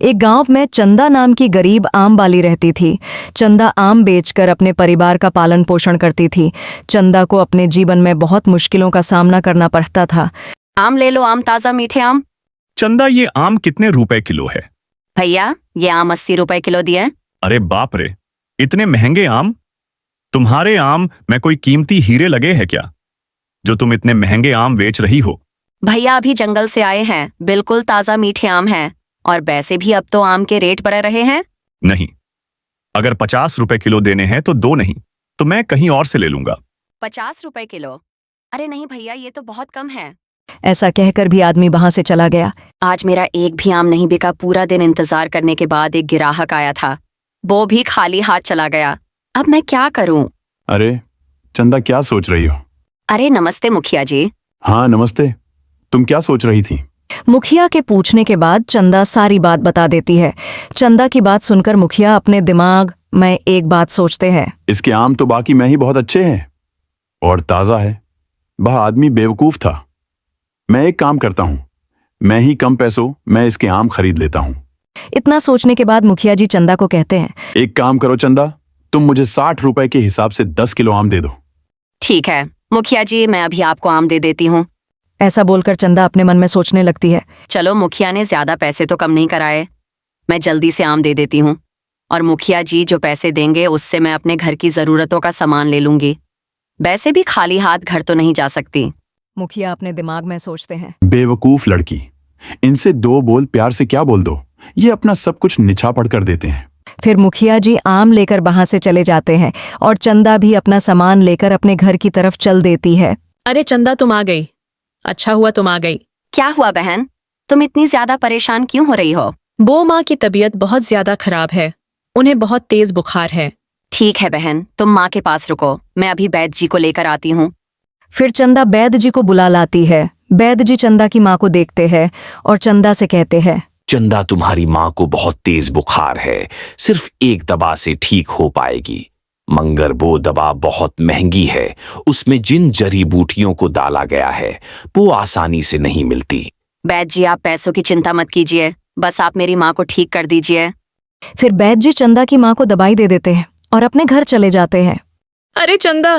एक गांव में चंदा नाम की गरीब आम वाली रहती थी। चंदा आम बेचकर अपने परिवार का पालन पोषण करती थी। चंदा को अपने जीवन में बहुत मुश्किलों का सामना करना पड़ता था। आम ले लो, आम ताजा मीठे आम। चंदा, ये आम कितने रुपए किलो है? भैया, ये आम 80 रुपए किलो दिए। अरे बाप रे, इतने महंगे आम! तुम्हारे आम में कोई कीमती हीरे लगे हैं क्या, जो तुम इतने महंगे आम बेच रही हो? भैया, अभी जंगल से आए हैं, बिल्कुल ताजा मीठे आम हैं। और वैसे भी अब तो आम के रेट बढ़ रहे हैं। नहीं, अगर 50 रुपए किलो देने हैं तो दो, नहीं तो मैं कहीं और से ले लूंगा। 50 रुपए किलो? अरे नहीं भैया, ये तो बहुत कम है। ऐसा कहकर भी आदमी वहां से चला गया। आज मेरा एक भी आम नहीं बिका। पूरा दिन इंतजार करने के बाद एक ग्राहक आया था, वो भी खाली हाथ चला गया। अब मैं क्या करूं? अरे चंदा, क्या सोच रही हो? अरे नमस्ते मुखिया जी। हाँ नमस्ते, तुम क्या सोच रही थी? मुखिया के पूछने के बाद चंदा सारी बात बता देती है। चंदा की बात सुनकर मुखिया अपने दिमाग में एक बात सोचते हैं। इसके आम तो बाकी में ही बहुत अच्छे हैं और ताजा है। वह आदमी बेवकूफ था। मैं एक काम करता हूँ, मैं ही कम पैसों में इसके आम खरीद लेता हूँ। इतना सोचने के बाद मुखिया जी चंदा को कहते हैं, एक काम करो चंदा, तुम मुझे 60 रुपए के हिसाब से 10 किलो आम दे दो। ठीक है मुखिया जी, मैं अभी आपको आम दे देती हूँ। ऐसा बोलकर चंदा अपने मन में सोचने लगती है। चलो, मुखिया ने ज्यादा पैसे तो कम नहीं कराए, मैं जल्दी से आम दे देती हूँ। और मुखिया जी जो पैसे देंगे उससे मैं अपने घर की जरूरतों का सामान ले लूंगी। वैसे भी खाली हाथ घर तो नहीं जा सकती। मुखिया अपने दिमाग में सोचते हैं, बेवकूफ लड़की, इनसे दो बोल प्यार से क्या बोल दो, ये अपना सब कुछ निछापड़ कर देते हैं। फिर मुखिया जी आम लेकर वहां से चले जाते हैं और चंदा भी अपना सामान लेकर अपने घर की तरफ चल देती है। अरे चंदा, तुम आ गई, अच्छा हुआ तुम आ गई। क्या हुआ बहन, तुम इतनी ज्यादा परेशान क्यों हो रही हो? वो माँ की तबीयत बहुत ज्यादा खराब है, उन्हें बहुत तेज बुखार है। ठीक है बहन, तुम माँ के पास रुको, मैं अभी वैद्य जी को लेकर आती हूँ। फिर चंदा वैद्य जी को बुला लाती है। वैद्य जी चंदा की माँ को देखते हैं और चंदा से कहते हैं, चंदा, तुम्हारी माँ को बहुत तेज बुखार है, सिर्फ एक दवा से ठीक हो पाएगी, मगर वो दवा बहुत महंगी है, उसमें जिन जड़ी बूटियों को डाला गया है वो आसानी से नहीं मिलती। वैद्य जी, आप पैसों की चिंता मत कीजिए, बस आप मेरी माँ को ठीक कर दीजिए। फिर वैद्य जी चंदा की माँ को दवाई दे देते हैं और अपने घर चले जाते हैं। अरे चंदा,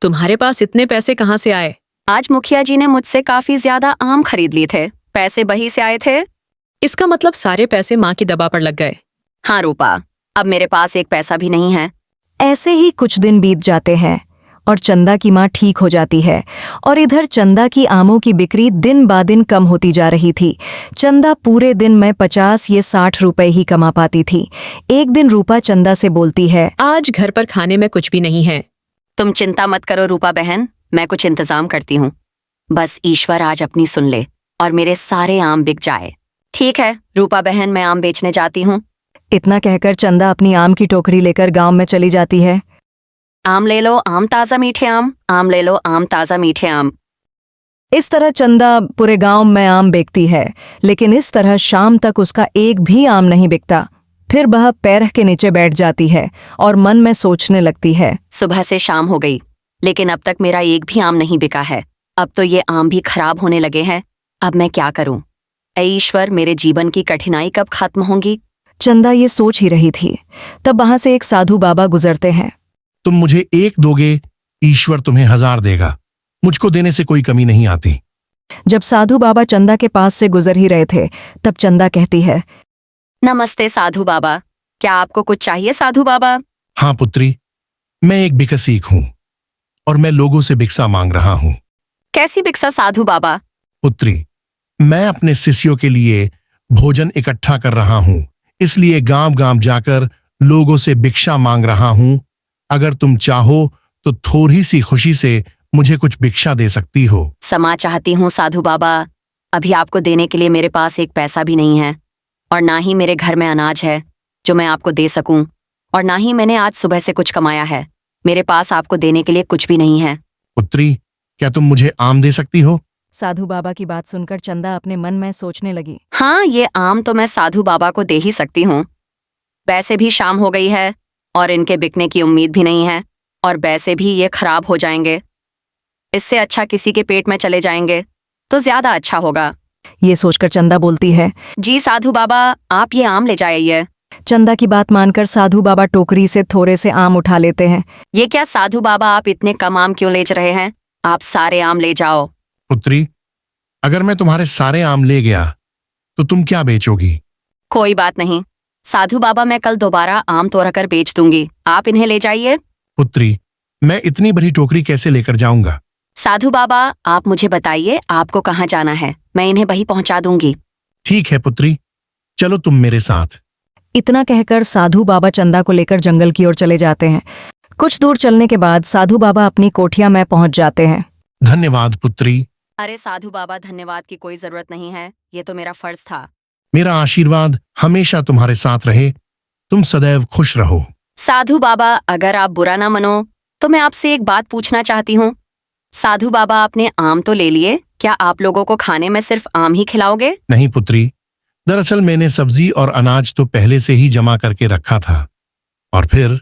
तुम्हारे पास इतने पैसे कहाँ से आए? आज मुखिया जी ने मुझसे काफी ज्यादा आम खरीद लिए थे, पैसे वही से आए थे। इसका मतलब सारे पैसे माँ की दवा पर लग गए। हाँ रूपा, अब मेरे पास एक पैसा भी नहीं है। ऐसे ही कुछ दिन बीत जाते हैं और चंदा की माँ ठीक हो जाती है और इधर चंदा की आमों की बिक्री दिन ब दिन कम होती जा रही थी। चंदा पूरे दिन में 50 या 60 रुपए ही कमा पाती थी। एक दिन रूपा चंदा से बोलती है, आज घर पर खाने में कुछ भी नहीं है। तुम चिंता मत करो रूपा बहन, मैं कुछ इंतजाम करती हूँ। बस ईश्वर आज अपनी सुन ले और मेरे सारे आम बिक जाए। ठीक है रूपा बहन, मैं आम बेचने जाती हूँ। इतना कहकर चंदा अपनी आम की टोकरी लेकर गांव में चली जाती है। आम ले लो, आम ताजा मीठे आम, आम ले लो, आम ताजा मीठे आम। इस तरह चंदा पूरे गांव में आम बेचती है, लेकिन इस तरह शाम तक उसका एक भी आम नहीं बिकता। फिर वह पैर के नीचे बैठ जाती है और मन में सोचने लगती है, सुबह से शाम हो गई, लेकिन अब तक मेरा एक भी आम नहीं बिका है। अब तो ये आम भी खराब होने लगे हैं। अब मैं क्या करूं? ऐ ईश्वर, मेरे जीवन की कठिनाई कब खत्म होंगी? चंदा ये सोच ही रही थी, तब वहां से एक साधु बाबा गुजरते हैं। तुम मुझे 1 दोगे, ईश्वर तुम्हें 1000 देगा। मुझको देने से कोई कमी नहीं आती। जब साधु बाबा चंदा के पास से गुजर ही रहे थे, तब चंदा कहती है, नमस्ते साधु बाबा, क्या आपको कुछ चाहिए साधु बाबा? हाँ पुत्री, मैं एक भिक्षुक हूँ और मैं लोगों से भिक्षा मांग रहा हूँ। कैसी भिक्षा साधु बाबा? पुत्री, मैं अपने शिष्यों के लिए भोजन इकट्ठा कर रहा हूँ, इसलिए गांव गांव जाकर लोगों से भिक्षा मांग रहा हूँ। अगर तुम चाहो तो थोड़ी सी खुशी से मुझे कुछ भिक्षा दे सकती हो। क्षमा चाहती हूँ साधु बाबा, अभी आपको देने के लिए मेरे पास एक पैसा भी नहीं है और ना ही मेरे घर में अनाज है जो मैं आपको दे सकूं, और ना ही मैंने आज सुबह से कुछ कमाया है। मेरे पास आपको देने के लिए कुछ भी नहीं है। पुत्री, क्या तुम मुझे आम दे सकती हो? साधु बाबा की बात सुनकर चंदा अपने मन में सोचने लगी, हाँ, ये आम तो मैं साधु बाबा को दे ही सकती हूँ। वैसे भी शाम हो गई है और इनके बिकने की उम्मीद भी नहीं है, और वैसे भी ये खराब हो जाएंगे। इससे अच्छा किसी के पेट में चले जाएंगे तो ज्यादा अच्छा होगा। ये सोचकर चंदा बोलती है। जी साधु बाबा, आप ये आम ले जाइए। चंदा की बात मानकर साधु बाबा टोकरी से थोड़े से आम उठा लेते हैं। ये क्या साधु बाबा, आप इतने कम आम क्यों ले रहे हैं? आप सारे आम ले जाओ। पुत्री, अगर मैं तुम्हारे सारे आम ले गया तो तुम क्या बेचोगी? कोई बात नहीं साधु बाबा, मैं कल दोबारा आम तोड़ कर बेच दूंगी। आप इन्हें ले जाइए। पुत्री, मैं इतनी बड़ी टोकरी कैसे लेकर जाऊंगा? साधु बाबा, आप मुझे बताइए आपको कहाँ जाना है, मैं इन्हें वहीं पहुंचा दूंगी। ठीक है पुत्री, चलो तुम मेरे साथ। इतना कहकर साधु बाबा चंदा को लेकर जंगल की ओर चले जाते हैं। कुछ दूर चलने के बाद साधु बाबा अपनी कोठिया में पहुंच जाते हैं। धन्यवाद पुत्री, अरे साधु बाबा, धन्यवाद की कोई जरूरत नहीं है, ये तो मेरा फर्ज था। मेरा आशीर्वाद हमेशा तुम्हारे साथ रहे। तुम सदैव खुश रहो। साधु बाबा, अगर आप बुरा ना मानो तो मैं आपसे एक बात पूछना चाहती हूँ। साधु बाबा, आपने आम तो ले लिए, क्या आप लोगों को खाने में सिर्फ आम ही खिलाओगे? नहीं पुत्री, दरअसल मैंने सब्जी और अनाज तो पहले से ही जमा करके रखा था और फिर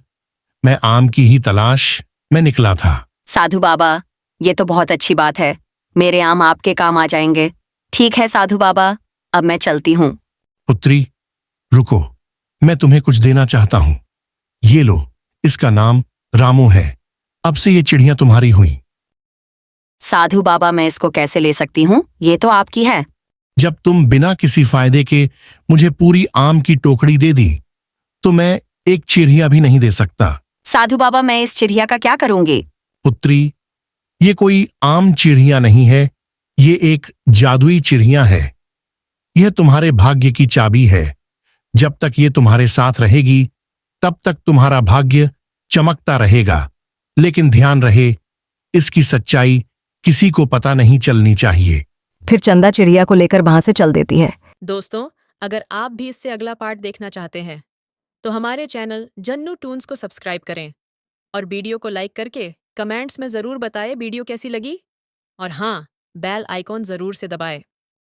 मैं आम की ही तलाश में निकला था। साधु बाबा, ये तो बहुत अच्छी बात है, मेरे आम आपके काम आ जाएंगे। ठीक है साधु बाबा, अब मैं चलती हूँ। पुत्री, रुको, मैं तुम्हें कुछ देना चाहता हूं। ये लो, इसका नाम रामू है। अब से ये चिड़िया तुम्हारी हुई। साधु बाबा, मैं इसको कैसे ले सकती हूँ? ये तो आपकी है। जब तुम बिना किसी फायदे के मुझे पूरी आम की टोकरी दे दी तो मैं एक चिड़िया भी नहीं दे सकता। साधु बाबा, मैं इस चिड़िया का क्या करूंगी? पुत्री, ये कोई आम चिड़िया नहीं है, ये एक जादुई चिड़िया है। यह तुम्हारे भाग्य की चाबी है। जब तक ये तुम्हारे साथ रहेगी तब तक तुम्हारा भाग्य चमकता रहेगा। लेकिन ध्यान रहे, इसकी सच्चाई किसी को पता नहीं चलनी चाहिए। फिर चंदा चिड़िया को लेकर वहां से चल देती है। दोस्तों, अगर आप भी इससे अगला पार्ट देखना चाहते हैं तो हमारे चैनल जन्नू टून्स को सब्सक्राइब करें और वीडियो को लाइक करके कमेंट्स में ज़रूर बताएं वीडियो कैसी लगी। और हाँ, बेल आइकॉन ज़रूर से दबाएं।